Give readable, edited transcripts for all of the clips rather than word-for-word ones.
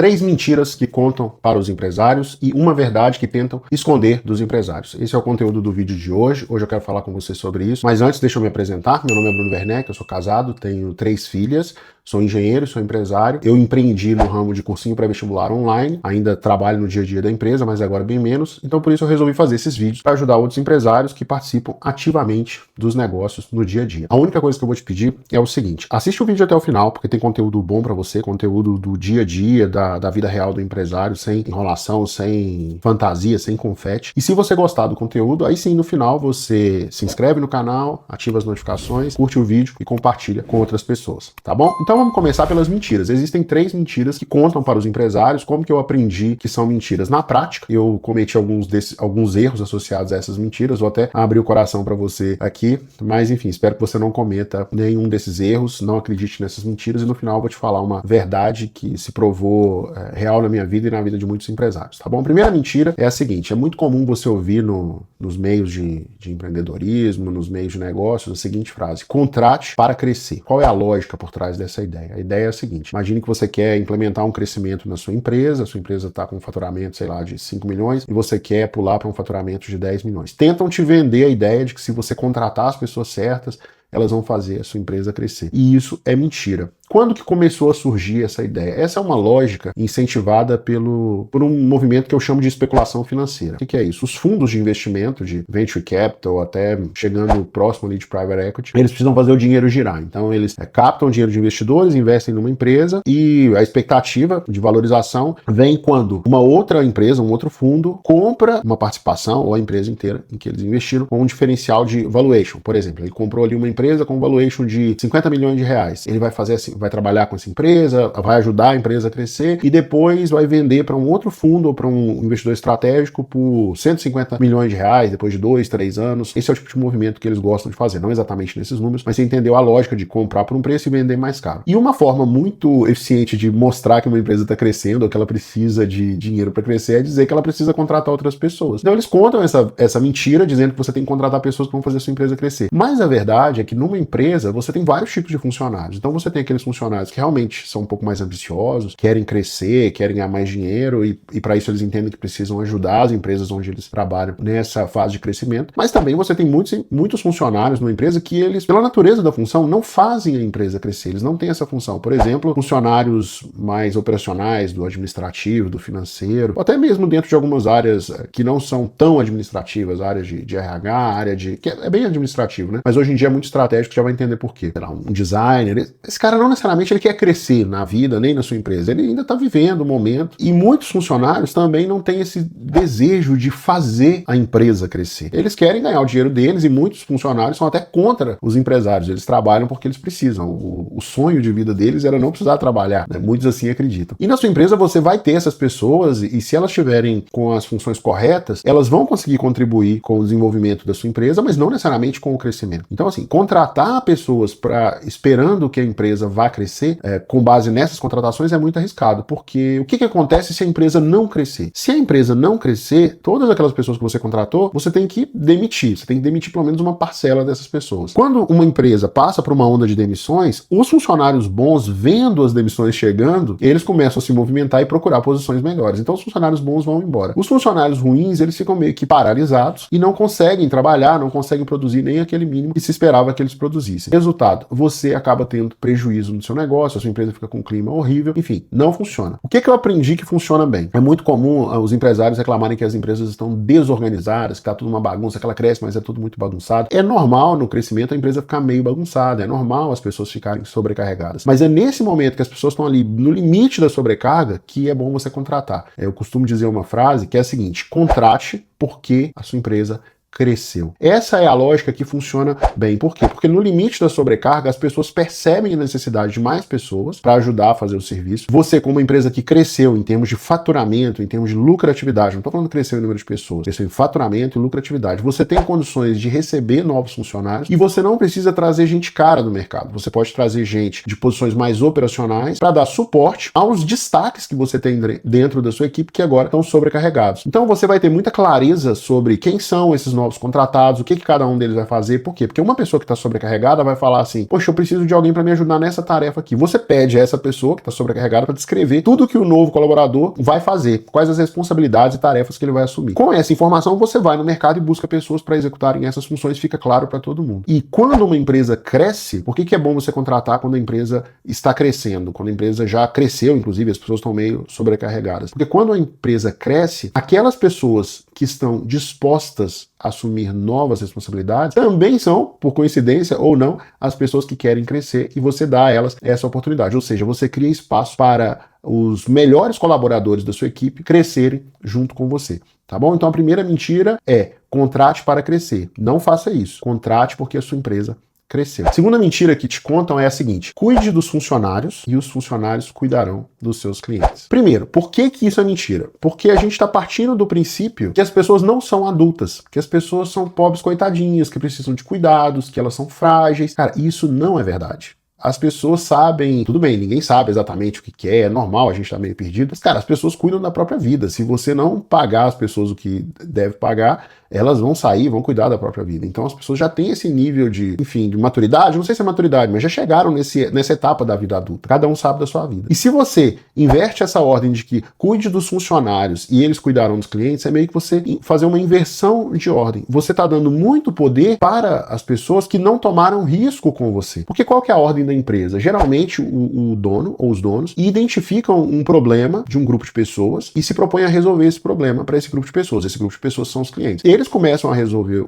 3 mentiras que contam para os empresários e uma verdade que tentam esconder dos empresários. Esse é o conteúdo do vídeo de hoje. Hoje eu quero falar com você sobre isso. Mas antes, deixa eu me apresentar. Meu nome é Bruno Werneck, eu sou casado, tenho 3 filhas. Sou engenheiro, sou empresário. Eu empreendi no ramo de cursinho pré-vestibular online. Ainda trabalho no dia a dia da empresa, mas agora bem menos. Então por isso eu resolvi fazer esses vídeos para ajudar outros empresários que participam ativamente dos negócios no dia a dia. A única coisa que eu vou te pedir é o seguinte: assiste o vídeo até o final, porque tem conteúdo bom para você, conteúdo do dia a dia, da vida real do empresário, sem enrolação, sem fantasia, sem confete. E se você gostar do conteúdo, aí sim no final você se inscreve no canal, ativa as notificações, curte o vídeo e compartilha com outras pessoas, tá bom? Então vamos começar pelas mentiras. Existem 3 mentiras que contam para os empresários. Como que eu aprendi que são mentiras? Na prática, eu cometi alguns erros associados a essas mentiras. Vou até abrir o coração para você aqui, mas enfim, espero que você não cometa nenhum desses erros, não acredite nessas mentiras e no final eu vou te falar uma verdade que se provou real na minha vida e na vida de muitos empresários, tá bom? A primeira mentira é a seguinte: é muito comum você ouvir nos meios de empreendedorismo, nos meios de negócios, a seguinte frase: contrate para crescer. Qual é a lógica por trás dessa ideia? A ideia é a seguinte: imagine que você quer implementar um crescimento na sua empresa, a sua empresa está com um faturamento, sei lá, de 5 milhões e você quer pular para um faturamento de 10 milhões. Tentam te vender a ideia de que se você contratar as pessoas certas, elas vão fazer a sua empresa crescer. E isso é mentira. Quando que começou a surgir essa ideia? Essa é uma lógica incentivada por um movimento que eu chamo de especulação financeira. O que é isso? Os fundos de investimento, de venture capital, até chegando próximo ali de private equity, eles precisam fazer o dinheiro girar. Então eles captam dinheiro de investidores, investem numa empresa e a expectativa de valorização vem quando uma outra empresa, um outro fundo, compra uma participação ou a empresa inteira em que eles investiram com um diferencial de valuation. Por exemplo, ele comprou ali uma empresa com valuation de 50 milhões de reais. Ele vai fazer assim, vai trabalhar com essa empresa, vai ajudar a empresa a crescer e depois vai vender para um outro fundo ou para um investidor estratégico por 150 milhões de reais depois de 2, 3 anos. Esse é o tipo de movimento que eles gostam de fazer, não exatamente nesses números, mas você entendeu a lógica de comprar por um preço e vender mais caro. E uma forma muito eficiente de mostrar que uma empresa está crescendo ou que ela precisa de dinheiro para crescer é dizer que ela precisa contratar outras pessoas. Então eles contam essa mentira dizendo que você tem que contratar pessoas que vão fazer a sua empresa crescer. Mas a verdade é que numa empresa você tem vários tipos de funcionários. Então você tem aqueles funcionários que realmente são um pouco mais ambiciosos, querem crescer, querem ganhar mais dinheiro e para isso eles entendem que precisam ajudar as empresas onde eles trabalham nessa fase de crescimento. Mas também você tem muitos funcionários numa empresa que eles, pela natureza da função, não fazem a empresa crescer. Eles não têm essa função. Por exemplo, funcionários mais operacionais, do administrativo, do financeiro, ou até mesmo dentro de algumas áreas que não são tão administrativas, áreas de RH, área que é bem administrativo, né? Mas hoje em dia é muito estratégico, já vai entender por quê. Sei lá, um designer, esse cara não necessariamente ele quer crescer na vida, nem na sua empresa, ele ainda está vivendo o momento. E muitos funcionários também não têm esse desejo de fazer a empresa crescer. Eles querem ganhar o dinheiro deles e muitos funcionários são até contra os empresários. Eles trabalham porque eles precisam. O sonho de vida deles era não precisar trabalhar, né? Muitos assim acreditam. E na sua empresa você vai ter essas pessoas e se elas estiverem com as funções corretas, elas vão conseguir contribuir com o desenvolvimento da sua empresa, mas não necessariamente com o crescimento. Então assim, contratar pessoas esperando que a empresa vá crescer, com base nessas contratações é muito arriscado, porque o que acontece se a empresa não crescer? Se a empresa não crescer, todas aquelas pessoas que você contratou, você tem que demitir, você tem que demitir pelo menos uma parcela dessas pessoas. Quando uma empresa passa por uma onda de demissões, os funcionários bons, vendo as demissões chegando, eles começam a se movimentar e procurar posições melhores. Então os funcionários bons vão embora. Os funcionários ruins, eles ficam meio que paralisados e não conseguem trabalhar, não conseguem produzir nem aquele mínimo que se esperava que eles produzissem. Resultado, você acaba tendo prejuízo no seu negócio, a sua empresa fica com um clima horrível, enfim, não funciona. O que eu aprendi que funciona bem? É muito comum os empresários reclamarem que as empresas estão desorganizadas, que tá tudo uma bagunça, que ela cresce, mas é tudo muito bagunçado. É normal no crescimento a empresa ficar meio bagunçada, é normal as pessoas ficarem sobrecarregadas. Mas é nesse momento que as pessoas estão ali no limite da sobrecarga que é bom você contratar. Eu costumo dizer uma frase que é a seguinte: contrate porque a sua empresa cresceu. Essa é a lógica que funciona bem. Por quê? Porque no limite da sobrecarga, as pessoas percebem a necessidade de mais pessoas para ajudar a fazer o serviço. Você, como uma empresa que cresceu em termos de faturamento, em termos de lucratividade, não estou falando que cresceu em número de pessoas, cresceu em faturamento e lucratividade, você tem condições de receber novos funcionários e você não precisa trazer gente cara do mercado. Você pode trazer gente de posições mais operacionais para dar suporte aos destaques que você tem dentro da sua equipe que agora estão sobrecarregados. Então você vai ter muita clareza sobre quem são esses novos contratados, o que cada um deles vai fazer, por quê? Porque uma pessoa que está sobrecarregada vai falar assim, poxa, eu preciso de alguém para me ajudar nessa tarefa aqui. Você pede a essa pessoa que está sobrecarregada para descrever tudo que o novo colaborador vai fazer, quais as responsabilidades e tarefas que ele vai assumir. Com essa informação, você vai no mercado e busca pessoas para executarem essas funções, fica claro para todo mundo. E quando uma empresa cresce, por que é bom você contratar quando a empresa está crescendo? Quando a empresa já cresceu, inclusive, as pessoas estão meio sobrecarregadas. Porque quando a empresa cresce, aquelas pessoas que estão dispostas a assumir novas responsabilidades também são, por coincidência ou não, as pessoas que querem crescer e você dá a elas essa oportunidade. Ou seja, você cria espaço para os melhores colaboradores da sua equipe crescerem junto com você. Tá bom? Então a primeira mentira é contrate para crescer. Não faça isso. Contrate porque a sua empresa cresceu. A segunda mentira que te contam é a seguinte: cuide dos funcionários e os funcionários cuidarão dos seus clientes. Primeiro, por que isso é mentira? Porque a gente está partindo do princípio que as pessoas não são adultas, que as pessoas são pobres coitadinhas, que precisam de cuidados, que elas são frágeis. Cara, isso não é verdade. As pessoas sabem, tudo bem, ninguém sabe exatamente o que é normal, a gente tá meio perdido, mas, cara, as pessoas cuidam da própria vida. Se você não pagar as pessoas o que deve pagar, elas vão sair, vão cuidar da própria vida. Então as pessoas já têm esse nível de, enfim, de maturidade, não sei se é maturidade, mas já chegaram nessa etapa da vida adulta. Cada um sabe da sua vida. E se você inverte essa ordem de que cuide dos funcionários e eles cuidarão dos clientes, é meio que você fazer uma inversão de ordem. Você tá dando muito poder para as pessoas que não tomaram risco com você. Porque qual que é a ordem da empresa? Geralmente o dono ou os donos identificam um problema de um grupo de pessoas e se propõem a resolver esse problema para esse grupo de pessoas. Esse grupo de pessoas são os clientes. Eles começam a resolver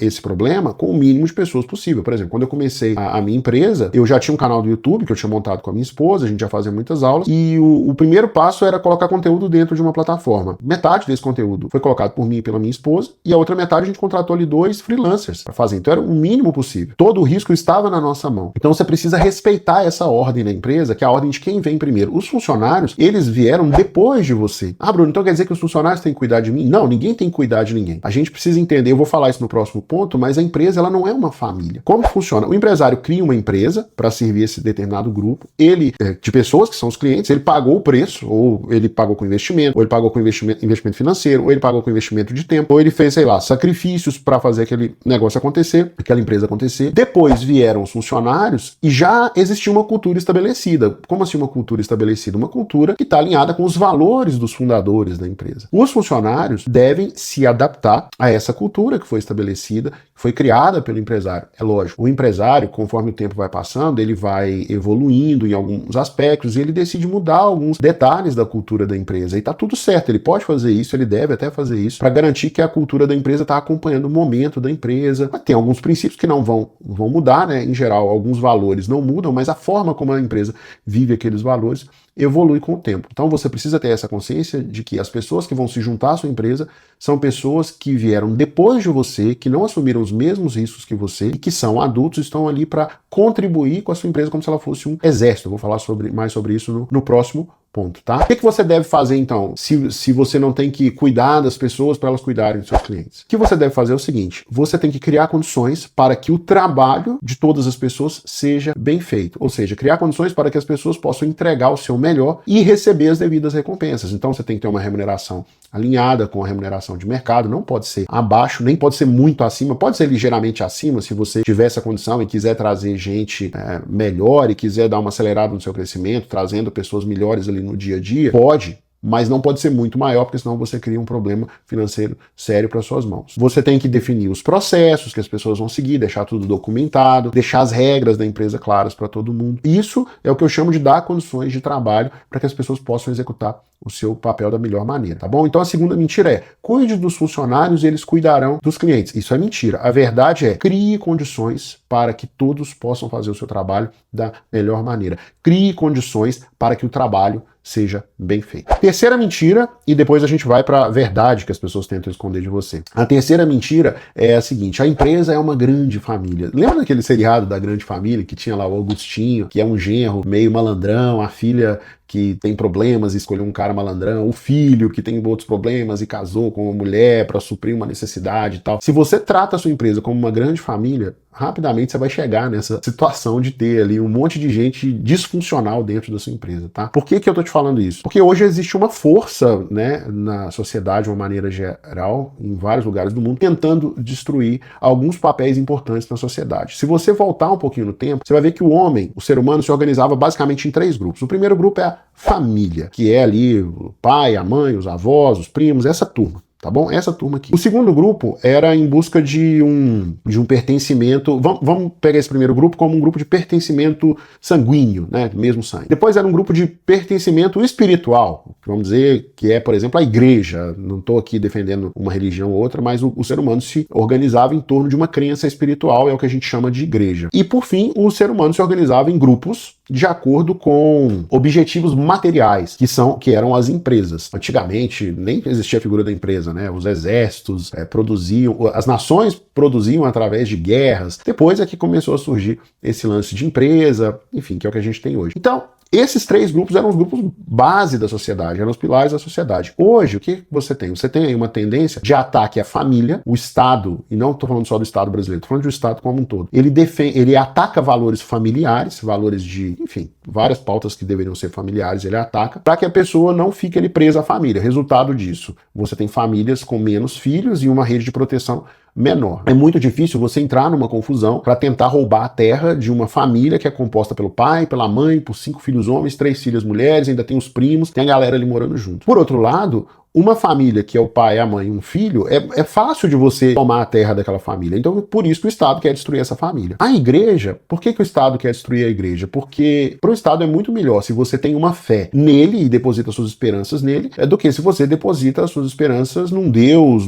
esse problema com o mínimo de pessoas possível. Por exemplo, quando eu comecei a minha empresa, eu já tinha um canal do YouTube que eu tinha montado com a minha esposa, a gente já fazia muitas aulas, e o primeiro passo era colocar conteúdo dentro de uma plataforma. Metade desse conteúdo foi colocado por mim e pela minha esposa, e a outra metade a gente contratou ali 2 freelancers para fazer. Então era o mínimo possível. Todo o risco estava na nossa mão. Então você precisa respeitar essa ordem na empresa, que é a ordem de quem vem primeiro. Os funcionários, eles vieram depois de você. Ah, Bruno, então quer dizer que os funcionários têm que cuidar de mim? Não, ninguém tem que cuidar de ninguém. A gente precisa entender, eu vou falar isso no próximo ponto, mas a empresa, ela não é uma família. Como funciona? O empresário cria uma empresa para servir esse determinado grupo, ele, de pessoas que são os clientes, ele pagou o preço, ou ele pagou com investimento, ou ele pagou com investimento financeiro, ou ele pagou com investimento de tempo, ou ele fez, sei lá, sacrifícios para fazer aquele negócio acontecer, aquela empresa acontecer. Depois vieram os funcionários e já existia uma cultura estabelecida. Como assim uma cultura estabelecida? Uma cultura que está alinhada com os valores dos fundadores da empresa. Os funcionários devem se adaptar a essa cultura que foi estabelecida, que foi criada pelo empresário. É lógico, o empresário, conforme o tempo vai passando, ele vai evoluindo em alguns aspectos e ele decide mudar alguns detalhes da cultura da empresa. E tá tudo certo, ele pode fazer isso, ele deve até fazer isso, para garantir que a cultura da empresa está acompanhando o momento da empresa. Mas tem alguns princípios que não vão mudar, né? Em geral, alguns valores não mudam, mas a forma como a empresa vive aqueles valores evolui com o tempo. Então você precisa ter essa consciência de que as pessoas que vão se juntar à sua empresa são pessoas que vieram depois de você, que não assumiram os mesmos riscos que você e que são adultos e estão ali para contribuir com a sua empresa como se ela fosse um exército. Eu vou falar mais sobre isso no próximo ponto, tá? O que você deve fazer, então, se você não tem que cuidar das pessoas para elas cuidarem dos seus clientes? O que você deve fazer é o seguinte: você tem que criar condições para que o trabalho de todas as pessoas seja bem feito. Ou seja, criar condições para que as pessoas possam entregar o seu melhor e receber as devidas recompensas. Então você tem que ter uma remuneração alinhada com a remuneração de mercado, não pode ser abaixo, nem pode ser muito acima, pode ser ligeiramente acima se você tiver essa condição e quiser trazer gente melhor e quiser dar uma acelerada no seu crescimento, trazendo pessoas melhores ali no dia a dia, pode, mas não pode ser muito maior, porque senão você cria um problema financeiro sério para suas mãos. Você tem que definir os processos que as pessoas vão seguir, deixar tudo documentado, deixar as regras da empresa claras para todo mundo. Isso é o que eu chamo de dar condições de trabalho para que as pessoas possam executar o seu papel da melhor maneira, tá bom? Então a segunda mentira é: cuide dos funcionários e eles cuidarão dos clientes. Isso é mentira. A verdade é: crie condições para que todos possam fazer o seu trabalho da melhor maneira. Crie condições para que o trabalho seja bem feito. Terceira mentira, e depois a gente vai para a verdade que as pessoas tentam esconder de você. A terceira mentira é a seguinte: a empresa é uma grande família. Lembra daquele seriado da Grande Família que tinha lá o Augustinho, que é um genro meio malandrão, a filha que tem problemas e escolheu um cara malandrão, o filho que tem outros problemas e casou com uma mulher para suprir uma necessidade e tal. Se você trata a sua empresa como uma grande família, rapidamente você vai chegar nessa situação de ter ali um monte de gente disfuncional dentro da sua empresa, tá? Por que eu tô te falando isso? Porque hoje existe uma força, né, na sociedade, de uma maneira geral, em vários lugares do mundo, tentando destruir alguns papéis importantes na sociedade. Se você voltar um pouquinho no tempo, você vai ver que o homem, o ser humano, se organizava basicamente em 3 grupos. O primeiro grupo é a família, que é ali o pai, a mãe, os avós, os primos, essa turma. Tá bom? Essa turma aqui. O segundo grupo era em busca de um pertencimento. Vamos pegar esse primeiro grupo como um grupo de pertencimento sanguíneo, né? Mesmo sangue. Depois era um grupo de pertencimento espiritual, vamos dizer que é, por exemplo, a igreja. Não estou aqui defendendo uma religião ou outra, mas o ser humano se organizava em torno de uma crença espiritual, é o que a gente chama de igreja. E, por fim, o ser humano se organizava em grupos de acordo com objetivos materiais, que eram as empresas. Antigamente, nem existia a figura da empresa, né? Os exércitos produziam, as nações produziam através de guerras. Depois é que começou a surgir esse lance de empresa, enfim, que é o que a gente tem hoje. Então, esses 3 grupos eram os grupos base da sociedade, eram os pilares da sociedade. Hoje, o que você tem? Você tem aí uma tendência de ataque à família, o Estado, e não estou falando só do Estado brasileiro, estou falando do Estado como um todo. Ele ataca valores familiares, valores de, enfim, várias pautas que deveriam ser familiares, ele ataca, para que a pessoa não fique ali presa à família. Resultado disso, você tem famílias com menos filhos e uma rede de proteção menor. É muito difícil você entrar numa confusão para tentar roubar a terra de uma família que é composta pelo pai, pela mãe, por 5 filhos homens, 3 filhas mulheres, ainda tem os primos, tem a galera ali morando junto. Por outro lado, uma família que é o pai, a mãe e um filho, é fácil de você tomar a terra daquela família. Então, por isso que o Estado quer destruir essa família. A igreja, por que o Estado quer destruir a igreja? Porque para o Estado é muito melhor se você tem uma fé nele e deposita suas esperanças nele, do que se você deposita as suas esperanças num Deus,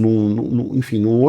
enfim, num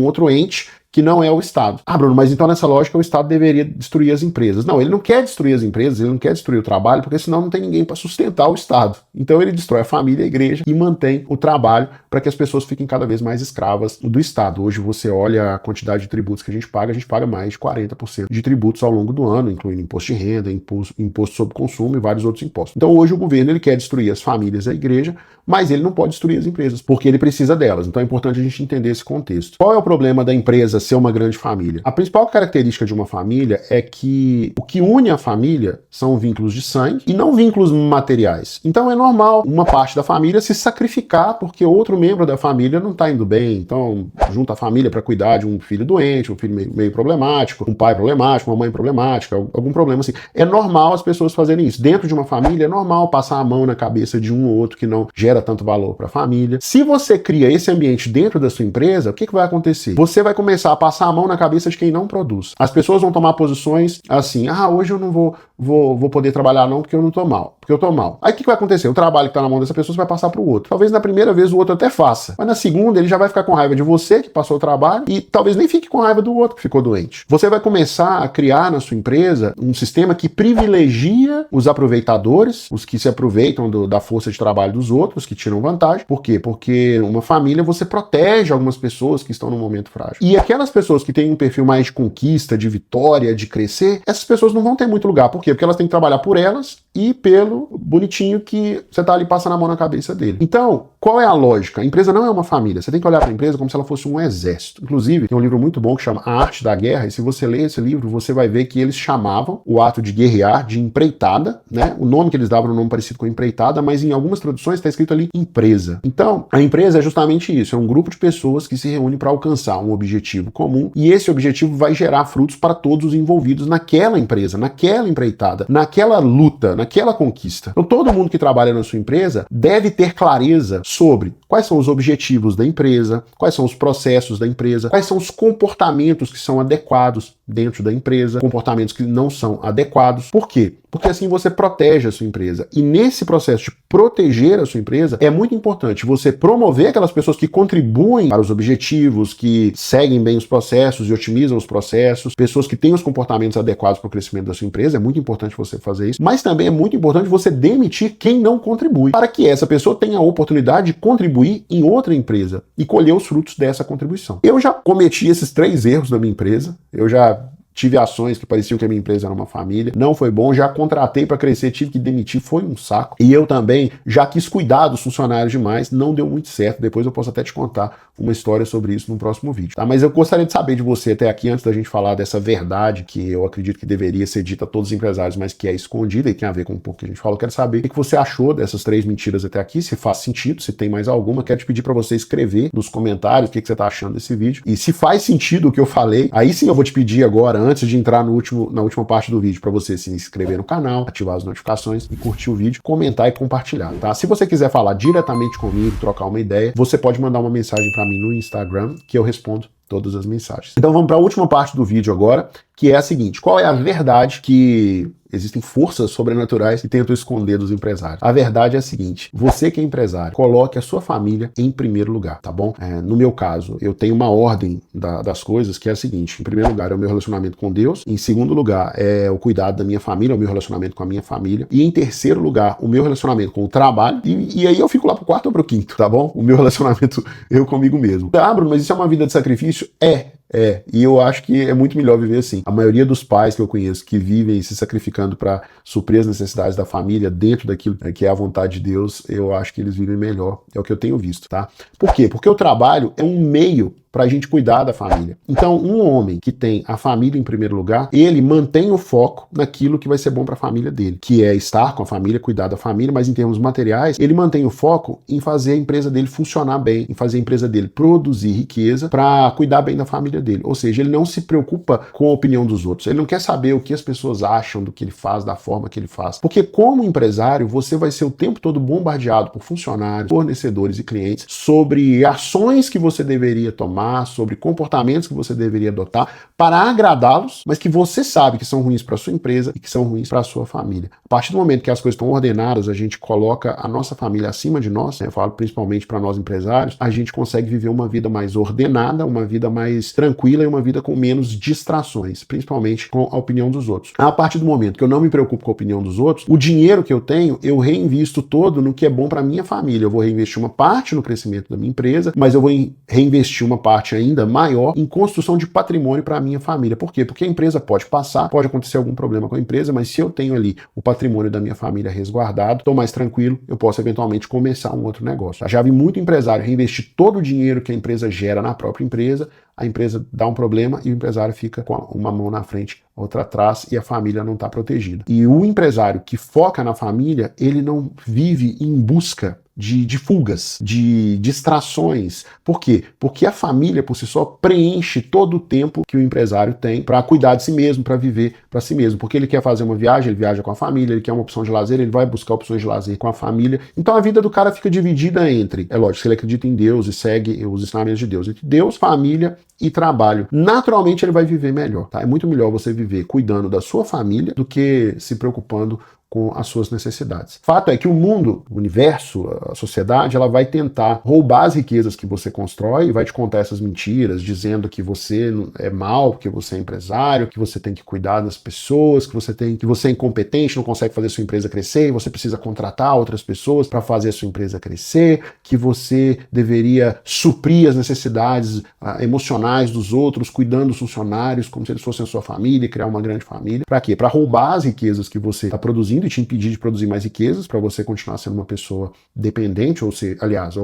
outro ente que não é o Estado. Ah, Bruno, mas então nessa lógica o Estado deveria destruir as empresas. Não, ele não quer destruir as empresas, ele não quer destruir o trabalho, porque senão não tem ninguém para sustentar o Estado. Então ele destrói a família, a igreja e mantém o trabalho para que as pessoas fiquem cada vez mais escravas do Estado. Hoje você olha a quantidade de tributos que a gente paga mais de 40% de tributos ao longo do ano, incluindo imposto de renda, imposto sobre consumo e vários outros impostos. Então hoje o governo ele quer destruir as famílias e a igreja, mas ele não pode destruir as empresas, porque ele precisa delas. Então é importante a gente entender esse contexto. Qual é o problema da empresa ser uma grande família? A principal característica de uma família é que o que une a família são vínculos de sangue e não vínculos materiais. Então é normal uma parte da família se sacrificar porque outro membro da família não está indo bem. Então junta a família para cuidar de um filho doente, um filho meio problemático, um pai problemático, uma mãe problemática, algum problema assim. É normal as pessoas fazerem isso. Dentro de uma família é normal passar a mão na cabeça de um ou outro que não gera tanto valor para a família. Se você cria esse ambiente dentro da sua empresa, o que vai acontecer? Você vai começar a passar a mão na cabeça de quem não produz. As pessoas vão tomar posições assim, hoje eu não vou poder trabalhar não porque eu não tô mal, porque eu tô mal. Aí o que vai acontecer? O trabalho que tá na mão dessa pessoa vai passar pro outro. Talvez na primeira vez o outro até faça, mas na segunda ele já vai ficar com raiva de você que passou o trabalho e talvez nem fique com raiva do outro que ficou doente. Você vai começar a criar na sua empresa um sistema que privilegia os aproveitadores, os que se aproveitam da força de trabalho dos outros, que tiram vantagem. Por quê? Porque uma família você protege algumas pessoas que estão num momento frágil. E aquelas pessoas que têm um perfil mais de conquista, de vitória, de crescer, essas pessoas não vão ter muito lugar. Por quê? Porque elas têm que trabalhar por elas e pelo bonitinho que você tá ali passando a mão na cabeça dele. Então, qual é a lógica? A empresa não é uma família. Você tem que olhar para a empresa como se ela fosse um exército. Inclusive, tem um livro muito bom que chama A Arte da Guerra, e se você ler esse livro, você vai ver que eles chamavam o ato de guerrear de empreitada, né? O nome que eles davam era um nome parecido com empreitada, mas em algumas traduções está escrito ali empresa. Então, a empresa é justamente isso, é um grupo de pessoas que se reúnem para alcançar um objetivo comum, e esse objetivo vai gerar frutos para todos os envolvidos naquela empresa, naquela empreitada, naquela luta, naquela conquista. Então, todo mundo que trabalha na sua empresa deve ter clareza sobre quais são os objetivos da empresa, quais são os processos da empresa, quais são os comportamentos que são adequados dentro da empresa, comportamentos que não são adequados. Por quê? Porque assim você protege a sua empresa. E nesse processo de proteger a sua empresa, é muito importante você promover aquelas pessoas que contribuem para os objetivos, que seguem bem os processos e otimizam os processos, pessoas que têm os comportamentos adequados para o crescimento da sua empresa. É muito importante você fazer isso. Mas também é muito importante você demitir quem não contribui, para que essa pessoa tenha a oportunidade de contribuir em outra empresa e colher os frutos dessa contribuição. Eu já cometi esses 3 erros na minha empresa. Eu já tive ações que pareciam que a minha empresa era uma família, não foi bom, já contratei para crescer, tive que demitir, foi um saco. E eu também já quis cuidar dos funcionários demais, não deu muito certo. Depois eu posso até te contar uma história sobre isso no próximo vídeo, tá? Mas eu gostaria de saber de você até aqui, antes da gente falar dessa verdade que eu acredito que deveria ser dita a todos os empresários, mas que é escondida e tem a ver com um pouco que a gente falou. Quero saber o que você achou dessas 3 mentiras até aqui, se faz sentido, se tem mais alguma. Quero te pedir para você escrever nos comentários o que você está achando desse vídeo. E se faz sentido o que eu falei, aí sim eu vou te pedir agora, antes de entrar na última parte do vídeo, para você se inscrever no canal, ativar as notificações e curtir o vídeo, comentar e compartilhar, tá? Se você quiser falar diretamente comigo, trocar uma ideia, você pode mandar uma mensagem para mim no Instagram, que eu respondo todas as mensagens. Então vamos para a última parte do vídeo agora, que é a seguinte: qual é a verdade que existem forças sobrenaturais que tentam esconder dos empresários? A verdade é a seguinte: você que é empresário, coloque a sua família em primeiro lugar, tá bom? No meu caso, eu tenho uma ordem das coisas que é a seguinte: em primeiro lugar é o meu relacionamento com Deus, em segundo lugar é o cuidado da minha família, o meu relacionamento com a minha família, e em terceiro lugar o meu relacionamento com o trabalho, e aí eu fico lá pro quarto ou pro quinto, tá bom? O meu relacionamento eu comigo mesmo. Ah, Bruno, mas isso é uma vida de sacrifício? E eu acho que é muito melhor viver assim. A maioria dos pais que eu conheço que vivem se sacrificando para suprir as necessidades da família dentro daquilo que é a vontade de Deus, eu acho que eles vivem melhor. É o que eu tenho visto, tá? Por quê? Porque o trabalho é um meio para a gente cuidar da família. Então, um homem que tem a família em primeiro lugar, ele mantém o foco naquilo que vai ser bom para a família dele, que é estar com a família, cuidar da família, mas em termos materiais, ele mantém o foco em fazer a empresa dele funcionar bem, em fazer a empresa dele produzir riqueza para cuidar bem da família dele. Ou seja, ele não se preocupa com a opinião dos outros, ele não quer saber o que as pessoas acham do que ele faz, da forma que ele faz. Porque como empresário, você vai ser o tempo todo bombardeado por funcionários, fornecedores e clientes sobre ações que você deveria tomar, sobre comportamentos que você deveria adotar para agradá-los, mas que você sabe que são ruins para sua empresa e que são ruins para a sua família. A partir do momento que as coisas estão ordenadas, a gente coloca a nossa família acima de nós, né? Eu falo principalmente para nós empresários, a gente consegue viver uma vida mais ordenada, uma vida mais tranquila e uma vida com menos distrações, principalmente com a opinião dos outros. A partir do momento que eu não me preocupo com a opinião dos outros, o dinheiro que eu tenho, eu reinvisto todo no que é bom para minha família. Eu vou reinvestir uma parte no crescimento da minha empresa, mas eu vou reinvestir uma parte ainda maior em construção de patrimônio para a minha família. Por quê? Porque a empresa pode passar, pode acontecer algum problema com a empresa, mas se eu tenho ali o patrimônio da minha família resguardado, estou mais tranquilo, eu posso eventualmente começar um outro negócio. Já vi muito empresário reinvestir todo o dinheiro que a empresa gera na própria empresa, a empresa dá um problema e o empresário fica com uma mão na frente, outra atrás, e a família não está protegida. E o empresário que foca na família, ele não vive em busca de fugas, de distrações. Por quê? Porque a família, por si só, preenche todo o tempo que o empresário tem para cuidar de si mesmo, para viver para si mesmo. Porque ele quer fazer uma viagem, ele viaja com a família, ele quer uma opção de lazer, ele vai buscar opções de lazer com a família. Então a vida do cara fica dividida entre, é lógico, se ele acredita em Deus e segue os ensinamentos de Deus, entre Deus, família e trabalho. Naturalmente ele vai viver melhor, tá? É muito melhor você viver cuidando da sua família do que se preocupando com as suas necessidades. Fato é que o mundo, o universo, a sociedade, ela vai tentar roubar as riquezas que você constrói e vai te contar essas mentiras, dizendo que você é mal, que você é empresário, que você tem que cuidar das pessoas, que você é incompetente, não consegue fazer sua empresa crescer, e você precisa contratar outras pessoas para fazer a sua empresa crescer, que você deveria suprir as necessidades emocionais dos outros, cuidando dos funcionários como se eles fossem a sua família, criar uma grande família. Para quê? Para roubar as riquezas que você está produzindo e te impedir de produzir mais riquezas, para você continuar sendo uma pessoa dependente, ou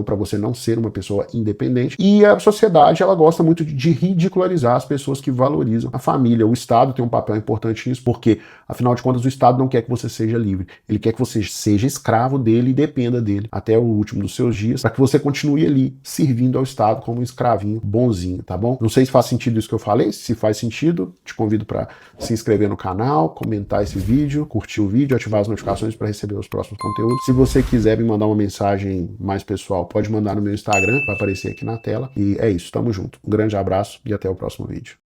para você não ser uma pessoa independente. E a sociedade, ela gosta muito de ridicularizar as pessoas que valorizam a família. O Estado tem um papel importante nisso, porque, afinal de contas, o Estado não quer que você seja livre. Ele quer que você seja escravo dele e dependa dele até o último dos seus dias, para que você continue ali, servindo ao Estado como um escravinho bonzinho, tá bom? Não sei se faz sentido isso que eu falei. Se faz sentido, te convido para se inscrever no canal, comentar esse vídeo, curtir o vídeo, ativar as notificações para receber os próximos conteúdos. Se você quiser me mandar uma mensagem mais pessoal, pode mandar no meu Instagram, vai aparecer aqui na tela. E é isso, tamo junto. Um grande abraço e até o próximo vídeo.